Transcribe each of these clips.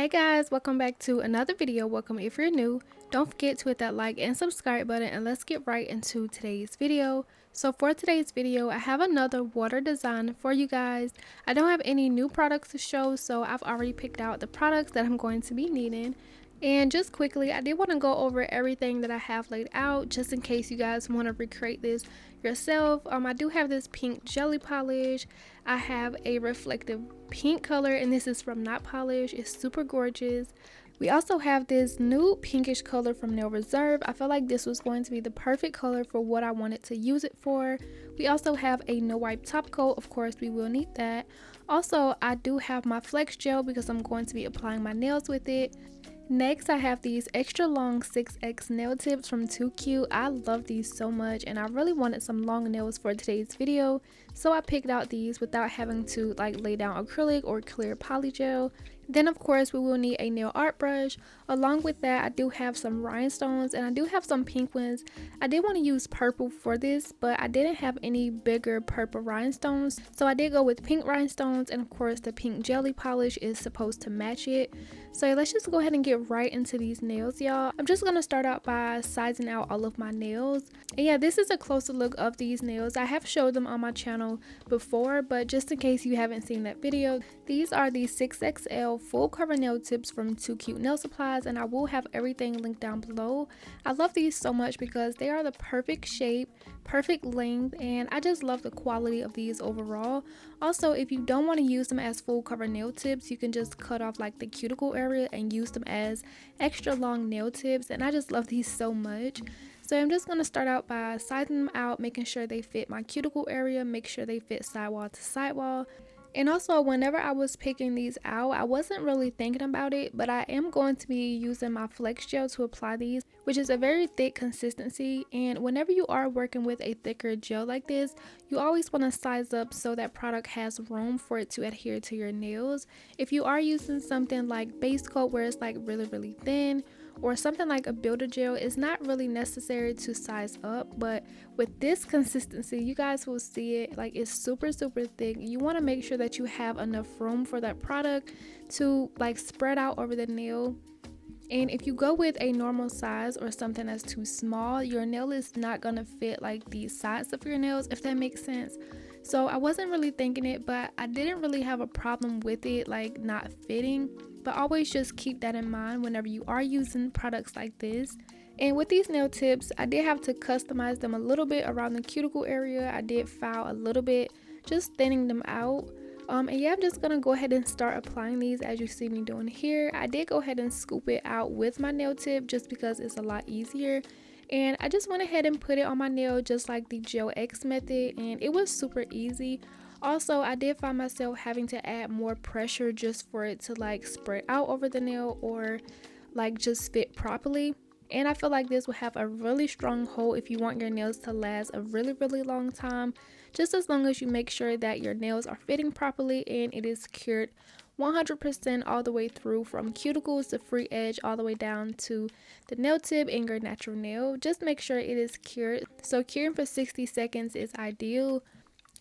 Hey guys, welcome back to another video. Welcome if you're new. Don't forget to hit that like and subscribe button, and let's get right into today's video. So for today's video, I have another water design for you guys. I don't have any new products to show, so I've already picked out the products that I'm going to be needing. And just quickly, I did want to go over everything that I have laid out just in case you guys want to recreate this yourself. I do have this pink jelly polish. I have a reflective pink color, and this is from Not Polish. It's super gorgeous. We also have this nude pinkish color from Nail Reserve. I felt like this was going to be the perfect color for what I wanted to use it for. We also have a no wipe top coat. Of course, we will need that. Also, I do have my flex gel because I'm going to be applying my nails with it. Next, I have these extra long 6X nail tips from Too Cute. I love these so much, and I really wanted some long nails for today's video, so I picked out these without having to lay down acrylic or clear poly gel. Then of course we will need a nail art brush. Along with that, I do have some rhinestones, and I do have some pink ones. I did want to use purple for this, but I didn't have any bigger purple rhinestones, so I did go with pink rhinestones, and of course the pink jelly polish is supposed to match it. So let's just go ahead and get right into these nails, y'all. I'm just gonna start out by sizing out all of my nails. And yeah, this is a closer look of these nails. I have showed them on my channel before, but just in case you haven't seen that video, these are the 6XL full cover nail tips from Too Cute Nail Supplies, and I will have everything linked down below. I love these so much because they are the perfect shape, perfect length, and I just love the quality of these overall. Also, if you don't want to use them as full cover nail tips, you can just cut off the cuticle area and use them as extra long nail tips, and I just love these so much. So I'm just going to start out by sizing them out, making sure they fit my cuticle area, make sure they fit sidewall to sidewall. And also, whenever I was picking these out, I wasn't really thinking about it, but I am going to be using my flex gel to apply these, which is a very thick consistency. And whenever you are working with a thicker gel like this, you always want to size up so that product has room for it to adhere to your nails. If you are using something like base coat where it's really thin, or something like a builder gel, is not really necessary to size up. But with this consistency, you guys will see it, it's super thick. You want to make sure that you have enough room for that product to spread out over the nail. And if you go with a normal size or something that's too small, your nail is not gonna fit the sides of your nails, if that makes sense. So I wasn't really thinking it, but I didn't really have a problem with it not fitting. But always just keep that in mind whenever you are using products like this. And with these nail tips, I did have to customize them a little bit around the cuticle area. I did file a little bit, just thinning them out. And yeah, I'm just gonna go ahead and start applying these as you see me doing here. I did go ahead and scoop it out with my nail tip just because it's a lot easier. And I just went ahead and put it on my nail just like the Gel X method, and it was super easy. Also, I did find myself having to add more pressure just for it to spread out over the nail or just fit properly. And I feel like this will have a really strong hold if you want your nails to last a really long time, just as long as you make sure that your nails are fitting properly and it is cured 100% all the way through, from cuticles to free edge all the way down to the nail tip and your natural nail. Just make sure it is cured. So curing for 60 seconds is ideal.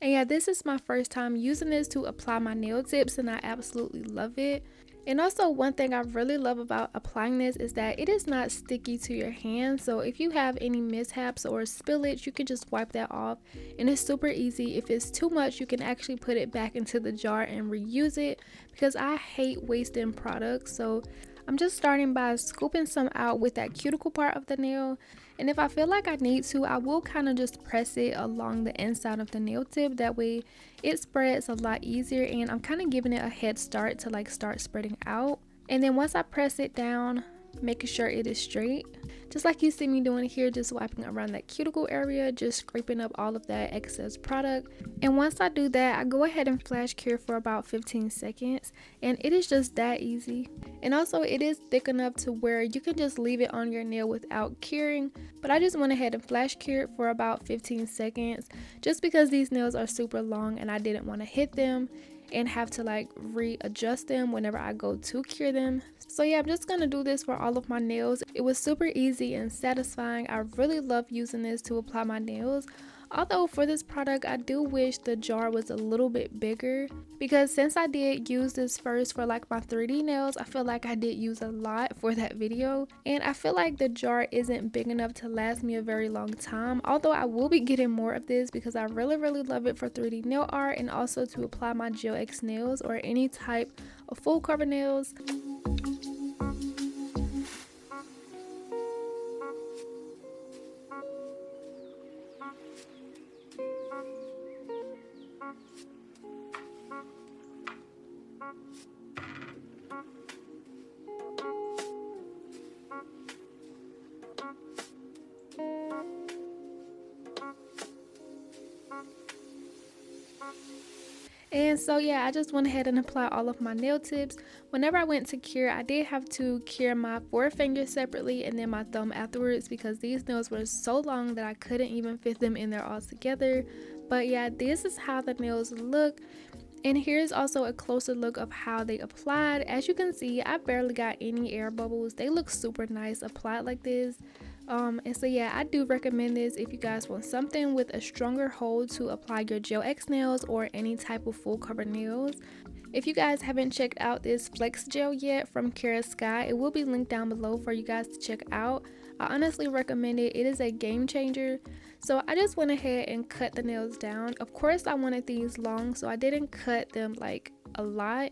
And yeah, this is my first time using this to apply my nail tips, and I absolutely love it. And also, one thing I really love about applying this is that it is not sticky to your hands. So if you have any mishaps or spillage, you can just wipe that off, and it's super easy. If it's too much, you can actually put it back into the jar and reuse it, because I hate wasting products. So I'm just starting by scooping some out with that cuticle part of the nail. And if I feel like I need to, I will kind of just press it along the inside of the nail tip. That way it spreads a lot easier, and I'm kind of giving it a head start to start spreading out. And then once I press it down, making sure it is straight, just like you see me doing here, just wiping around that cuticle area, just scraping up all of that excess product. And once I do that, I go ahead and flash cure for about 15 seconds, and it is just that easy. And also, it is thick enough to where you can just leave it on your nail without curing, but I just went ahead and flash cured for about 15 seconds just because these nails are super long and I didn't want to hit them and have to readjust them whenever I go to cure them. So yeah, I'm just gonna do this for all of my nails. It was super easy and satisfying. I really love using this to apply my nails. Although for this product, I do wish the jar was a little bit bigger, because since I did use this first for like my 3D nails, I feel like I did use a lot for that video, and I feel like the jar isn't big enough to last me a very long time. Although I will be getting more of this because I really love it for 3D nail art and also to apply my Gel X nails or any type of full cover nails. And so yeah, I just went ahead and applied all of my nail tips. Whenever I went to cure, I did have to cure my forefinger separately and then my thumb afterwards because these nails were so long that I couldn't even fit them in there all together. But yeah, this is how the nails look. And here's also a closer look of how they applied. As you can see, I barely got any air bubbles. They look super nice applied like this. And so yeah, I do recommend this if you guys want something with a stronger hold to apply your Gel X nails or any type of full cover nails. If you guys haven't checked out this Flex Gel yet from Kiara Sky, it will be linked down below for you guys to check out. I honestly recommend it. It is a game changer. So I just went ahead and cut the nails down. Of course, I wanted these long, so I didn't cut them like a lot.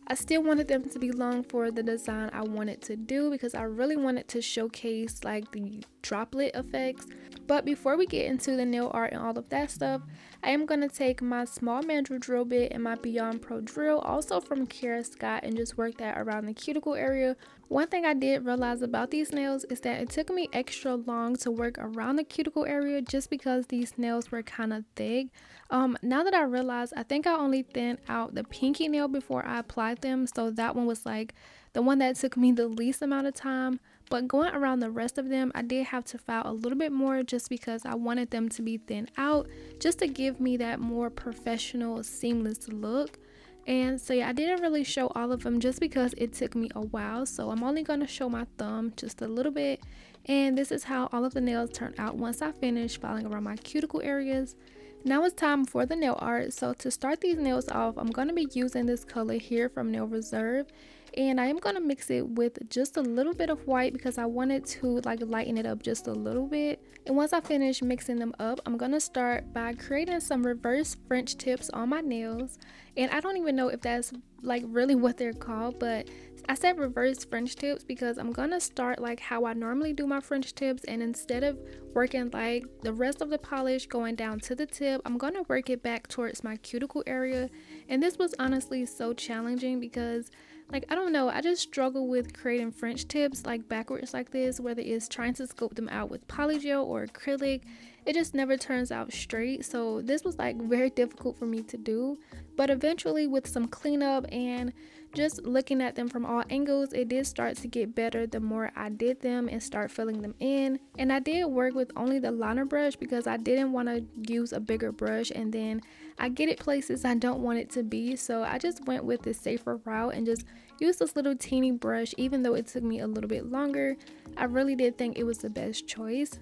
I still wanted them to be long for the design I wanted to do because I really wanted to showcase like the droplet effects. But before we get into the nail art and all of that stuff, I am going to take my small mandrel drill bit and my Beyond Pro drill, also from Kiara Sky, and just work that around the cuticle area. One thing I did realize about these nails is that it took me extra long to work around the cuticle area just because these nails were kind of thick. Now that I realize, I think I only thinned out the pinky nail before I applied them, so that one was like the one that took me the least amount of time. But going around the rest of them, I did have to file a little bit more just because I wanted them to be thinned out, just to give me that more professional, seamless look. And so yeah, I didn't really show all of them just because it took me a while, so I'm only going to show my thumb just a little bit. And this is how all of the nails turned out once I finished filing around my cuticle areas. Now it's time for the nail art. So to start these nails off, I'm going to be using this color here from Nail Reserve, and I am going to mix it with just a little bit of white because I wanted to like lighten it up just a little bit. And once I finish mixing them up, I'm going to start by creating some reverse French tips on my nails. And I don't even know if that's like really what they're called, but I said reverse French tips because I'm gonna start like how I normally do my French tips, and instead of working like the rest of the polish going down to the tip, I'm gonna work it back towards my cuticle area. And this was honestly so challenging because like, I don't know, I just struggle with creating French tips like backwards like this, whether it's trying to scope them out with polygel or acrylic. It just never turns out straight, so this was like very difficult for me to do. But eventually, with some cleanup and just looking at them from all angles, it did start to get better the more I did them and start filling them in. And I did work with only the liner brush because I didn't want to use a bigger brush, and then I get it places I don't want it to be, so I just went with the safer route and just used this little teeny brush. Even though it took me a little bit longer, I really did think it was the best choice.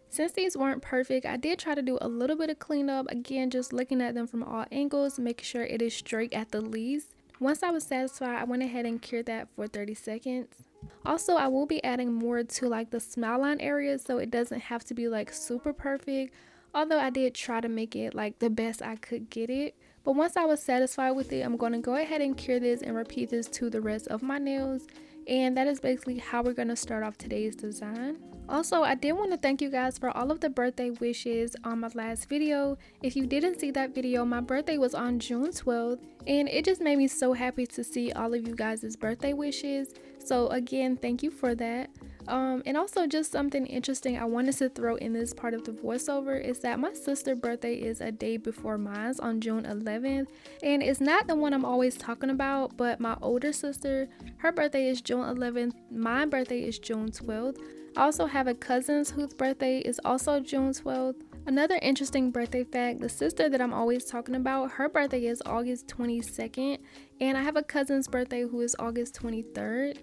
Since these weren't perfect, I did try to do a little bit of cleanup, again just looking at them from all angles, making sure it is straight at the least. Once I was satisfied, I went ahead and cured that for 30 seconds. Also, I will be adding more to like the smile line area, so it doesn't have to be like super perfect, although I did try to make it like the best I could get it. But once I was satisfied with it, I'm going to go ahead and cure this and repeat this to the rest of my nails. And that is basically how we're going to start off today's design. Also, I did want to thank you guys for all of the birthday wishes on my last video. If you didn't see that video, my birthday was on June 12th, and it just made me so happy to see all of you guys' birthday wishes. So again, thank you for that. And also just something interesting I wanted to throw in this part of the voiceover is that my sister's birthday is a day before mine on June 11th, and it's not the one I'm always talking about, but my older sister, her birthday is June 11th, my birthday is June 12th. I also have a cousin whose birthday is also June 12th. Another interesting birthday fact, the sister that I'm always talking about, her birthday is August 22nd, and I have a cousin's birthday who is August 23rd.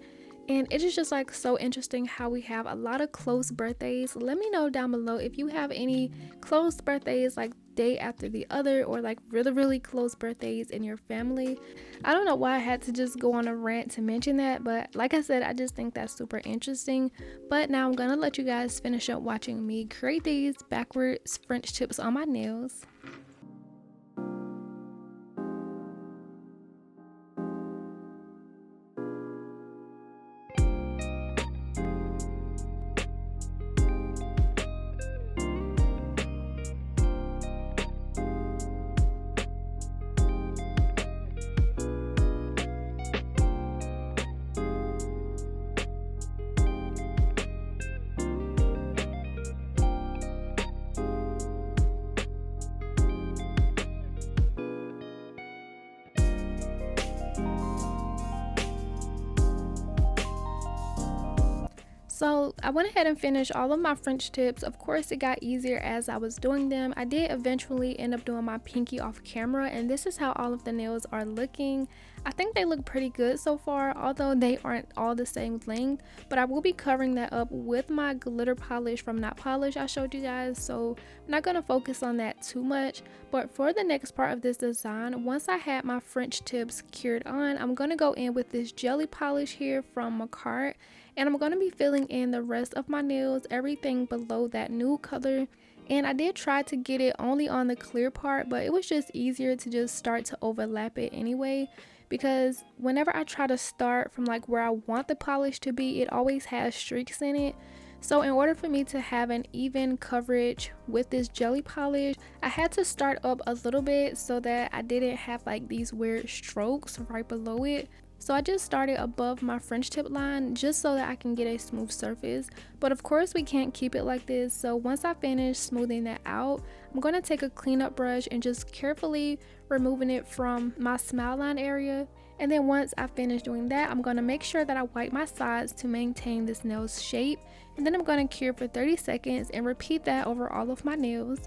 And it is just like so interesting how we have a lot of close birthdays. Let me know down below if you have any close birthdays, like day after the other, or like really close birthdays in your family. I don't know why I had to just go on a rant to mention that, but like I said, I just think that's super interesting. But now I'm gonna let you guys finish up watching me create these backwards French tips on my nails. So I went ahead and finished all of my French tips. Of course, it got easier as I was doing them. I did eventually end up doing my pinky off camera, and this is how all of the nails are looking. I think they look pretty good so far, although they aren't all the same length, but I will be covering that up with my glitter polish from Not Polish I showed you guys, so I'm not going to focus on that too much. But for the next part of this design, once I had my French tips cured on, I'm going to go in with this jelly polish here from makartt, and I'm going to be filling in the rest of my nails, everything below that nude color. And I did try to get it only on the clear part, but it was just easier to just start to overlap it anyway, because whenever I try to start from like where I want the polish to be, it always has streaks in it. So in order for me to have an even coverage with this jelly polish, I had to start up a little bit so that I didn't have like these weird strokes right below it. So I just started above my French tip line just so that I can get a smooth surface. But of course we can't keep it like this, so once I finish smoothing that out, I'm going to take a cleanup brush and just carefully removing it from my smile line area. And then once I finish doing that, I'm going to make sure that I wipe my sides to maintain this nail's shape. And then I'm going to cure for 30 seconds and repeat that over all of my nails.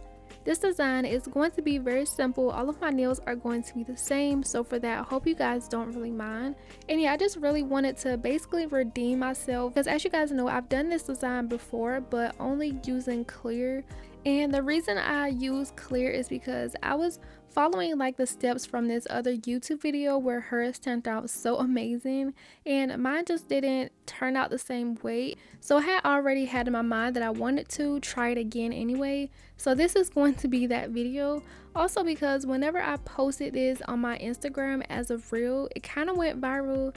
This design is going to be very simple. All of my nails are going to be the same, so for that I hope you guys don't really mind. And yeah, I just really wanted to basically redeem myself, because as you guys know, I've done this design before but only using clear. And the reason I use clear is because I was following like the steps from this other YouTube video where hers turned out so amazing, and mine just didn't turn out the same way. So I had already had in my mind that I wanted to try it again anyway. So this is going to be that video. Also because whenever I posted this on my Instagram as a reel, it kind of went viral.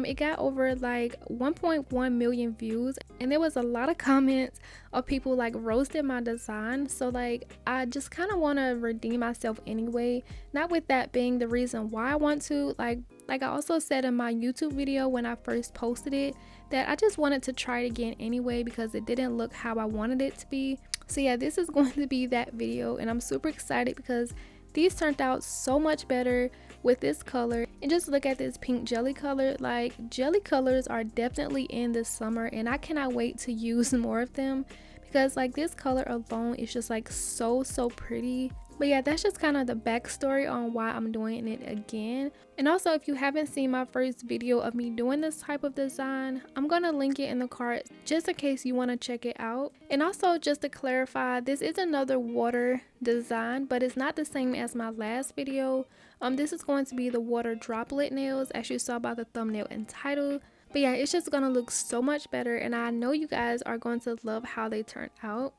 It got over like 1.1 million views, and there was a lot of comments of people like roasting my design. So like I just kind of want to redeem myself anyway, not with that being the reason why I want to. Like I also said in my YouTube video when I first posted it, that I just wanted to try it again anyway because it didn't look how I wanted it to be. So yeah, this is going to be that video, and I'm super excited because these turned out so much better with this color. And just look at this pink jelly color. Like, jelly colors are definitely in the summer, and I cannot wait to use more of them because like this color alone is just like so pretty. But yeah, that's just kind of the backstory on why I'm doing it again. And also, if you haven't seen my first video of me doing this type of design, I'm gonna link it in the card just in case you want to check it out. And also, just to clarify, this is another water design, but it's not the same as my last video. This is going to be the water droplet nails, as you saw by the thumbnail and title. But yeah, it's just gonna look so much better, and I know you guys are going to love how they turn out.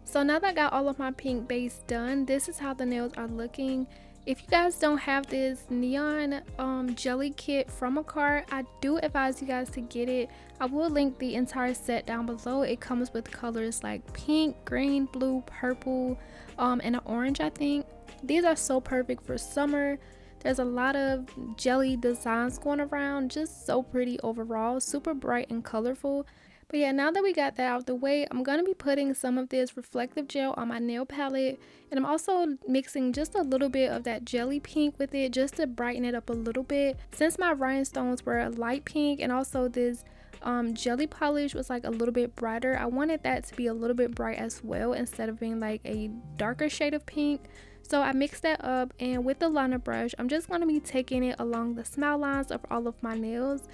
So now that I got all of my pink base done, this is how the nails are looking. If you guys don't have this neon jelly kit from makartt, I do advise you guys to get it. I will link the entire set down below. It comes with colors like pink, green, blue, purple, and an orange, I think. These are so perfect for summer. There's a lot of jelly designs going around, just so pretty overall, super bright and colorful. But yeah, now that we got that out of the way, I'm going to be putting some of this reflective gel on my nail palette. And I'm also mixing just a little bit of that jelly pink with it just to brighten it up a little bit. Since my rhinestones were a light pink and also this jelly polish was like a little bit brighter, I wanted that to be a little bit bright as well instead of being like a darker shade of pink. So I mixed that up, and with the liner brush, I'm just going to be taking it along the smile lines of all of my nails.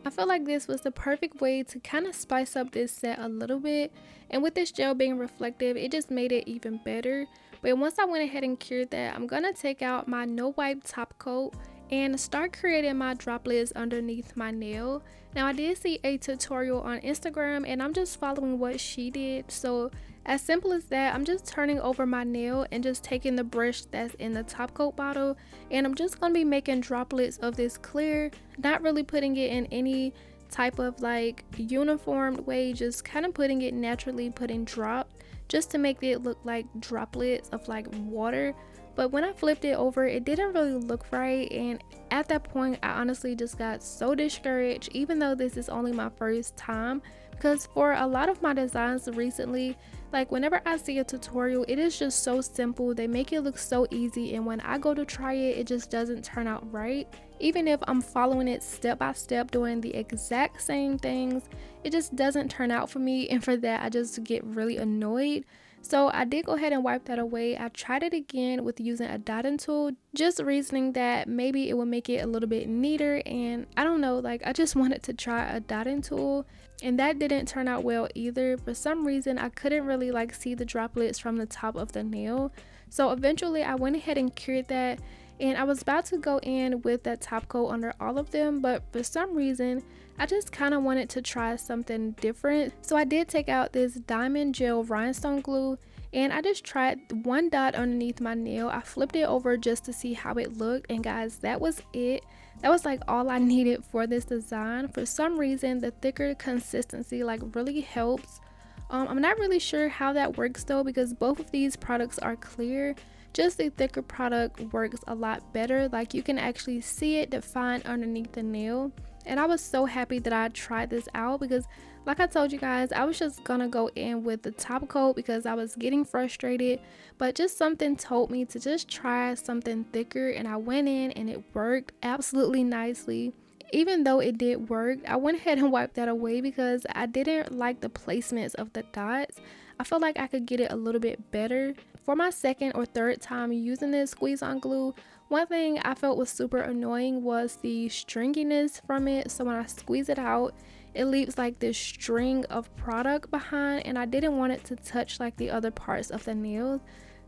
I feel like this was the perfect way to kind of spice up this set a little bit, and with this gel being reflective, it just made it even better. But once I went ahead and cured that, I'm gonna take out my no wipe top coat and start creating my droplets underneath my nail. Now I did see a tutorial on Instagram and I'm just following what she did. So as simple as that, I'm just turning over my nail and just taking the brush that's in the top coat bottle, and I'm just going to be making droplets of this clear, not really putting it in any type of like uniformed way, just kind of putting it naturally, putting drops just to make it look like droplets of like water. But when I flipped it over, it didn't really look right, and at that point I honestly just got so discouraged, even though this is only my first time, because for a lot of my designs recently, like whenever I see a tutorial, it is just so simple. They make it look so easy, and when I go to try it, it just doesn't turn out right. Even if I'm following it step by step, doing the exact same things, it just doesn't turn out for me, and for that I just get really annoyed. So I did go ahead and wipe that away. I tried it again with using a dotting tool, just reasoning that maybe it would make it a little bit neater, and I don't know, like I just wanted to try a dotting tool, and that didn't turn out well either. For some reason I couldn't really like see the droplets from the top of the nail. So eventually I went ahead and cured that, and I was about to go in with that top coat under all of them, but for some reason I just kind of wanted to try something different. So I did take out this diamond gel rhinestone glue, and I just tried one dot underneath my nail. I flipped it over just to see how it looked, and guys, that was it. That was like all I needed for this design. For some reason the thicker consistency like really helps. I'm not really sure how that works though, because both of these products are clear. Just the thicker product works a lot better, like you can actually see it defined underneath the nail. And I was so happy that I tried this out, because like I told you guys, I was just gonna go in with the top coat because I was getting frustrated, but just something told me to just try something thicker, and I went in and it worked absolutely nicely. Even though it did work, I went ahead and wiped that away because I didn't like the placements of the dots. I felt like I could get it a little bit better. For my second or third time using this squeeze on glue, one thing I felt was super annoying was the stringiness from it. So when I squeeze it out, it leaves like this string of product behind, and I didn't want it to touch like the other parts of the nails.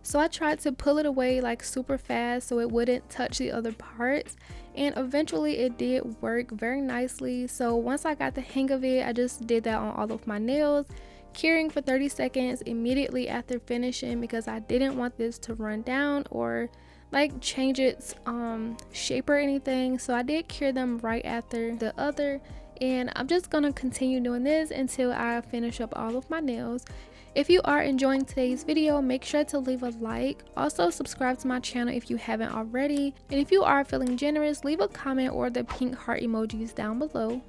So I tried to pull it away like super fast so it wouldn't touch the other parts, and eventually it did work very nicely. So once I got the hang of it, I just did that on all of my nails, curing for 30 seconds immediately after finishing, because I didn't want this to run down or like change its shape or anything. So I did cure them right after the other, and I'm just gonna continue doing this until I finish up all of my nails. If you are enjoying today's video, make sure to leave a like. Also subscribe to my channel if you haven't already, and if you are feeling generous, leave a comment or the pink heart emojis down below.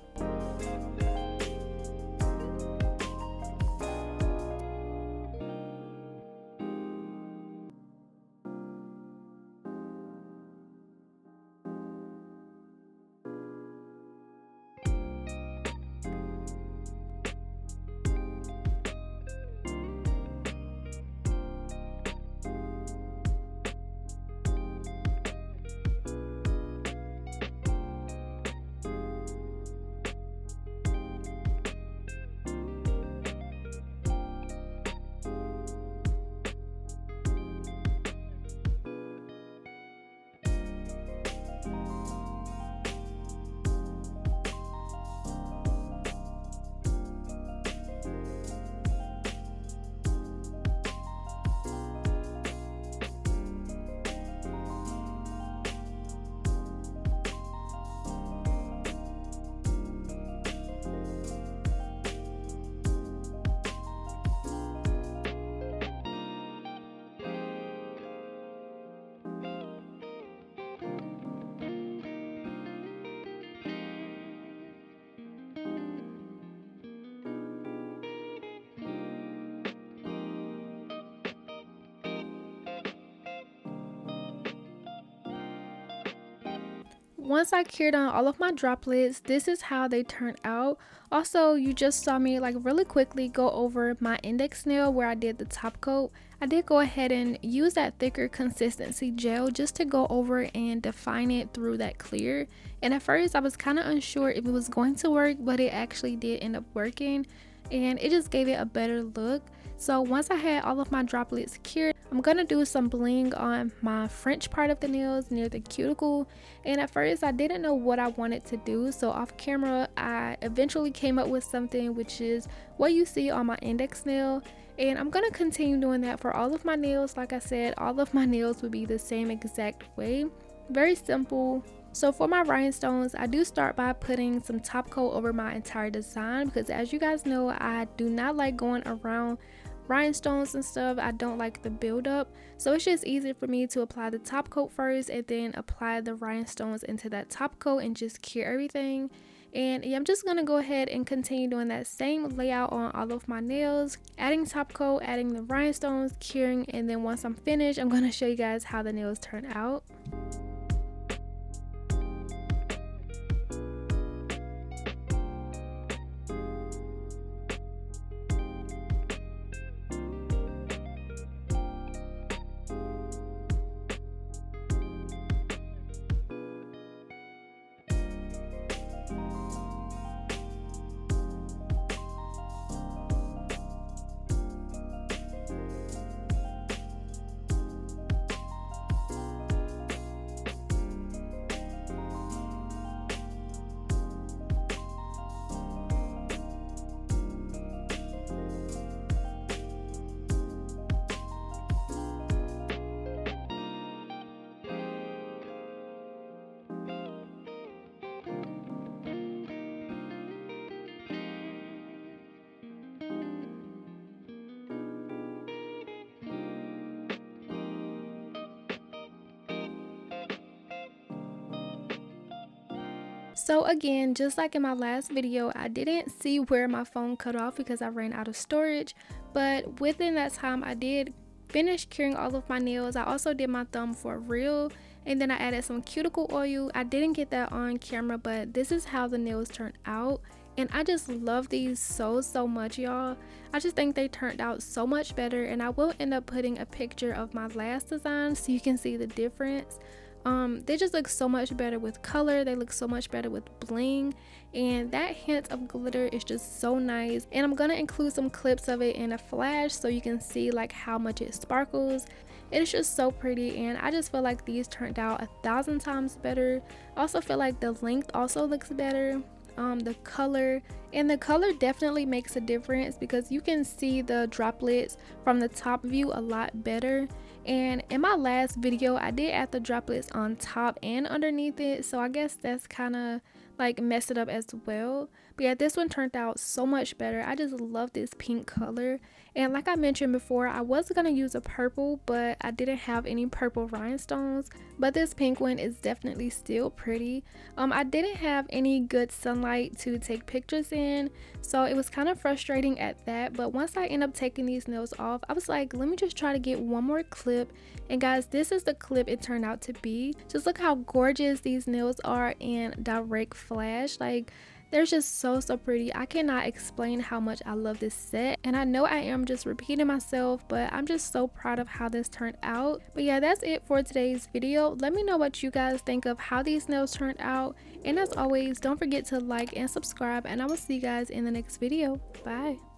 once I cured on all of my droplets, this is how they turned out. Also, you just saw me like really quickly go over my index nail where I did the top coat. I did go ahead and use that thicker consistency gel just to go over and define it through that clear. And at first I was kind of unsure if it was going to work, but it actually did end up working, and it just gave it a better look. So once I had all of my droplets cured, I'm gonna do some bling on my French part of the nails near the cuticle. And at first I didn't know what I wanted to do, so off camera I eventually came up with something, which is what you see on my index nail. And I'm gonna continue doing that for all of my nails. Like I said, all of my nails would be the same exact way, very simple. So for my rhinestones, I do start by putting some top coat over my entire design, because as you guys know, I do not like going around rhinestones and stuff. I don't like the buildup, so it's just easier for me to apply the top coat first and then apply the rhinestones into that top coat and just cure everything. And yeah, I'm just gonna go ahead and continue doing that same layout on all of my nails, adding top coat, adding the rhinestones, curing, and then once I'm finished, I'm gonna show you guys how the nails turn out. So again, just like in my last video, I didn't see where my phone cut off because I ran out of storage, but within that time I did finish curing all of my nails. I also did my thumb for real, and then I added some cuticle oil. I didn't get that on camera, but this is how the nails turned out, and I just love these so much, y'all. I just think they turned out so much better, and I will end up putting a picture of my last design so you can see the difference. They just look so much better with color. They look so much better with bling, and that hint of glitter is just so nice. And I'm gonna include some clips of it in a flash so you can see like how much it sparkles. It's just so pretty, and I just feel like these turned out 1,000 times better. I also feel like the length also looks better. The color definitely makes a difference because you can see the droplets from the top view a lot better. And in my last video I did add the droplets on top and underneath it, so I guess that's kind of like messed it up as well. But yeah, this one turned out so much better. I just love this pink color, and like I mentioned before, I was gonna use a purple, but I didn't have any purple rhinestones. But this pink one is definitely still pretty. I didn't have any good sunlight to take pictures in, so it was kind of frustrating at that. But once I end up taking these nails off, I was like, let me just try to get one more clip. And guys, this is the clip it turned out to be. Just look how gorgeous these nails are in direct flash. Like, they're just so pretty. I cannot explain how much I love this set, and I know I am just repeating myself, but I'm just so proud of how this turned out. But yeah, that's it for today's video. Let me know what you guys think of how these nails turned out, and as always, don't forget to like and subscribe, and I will see you guys in the next video. Bye.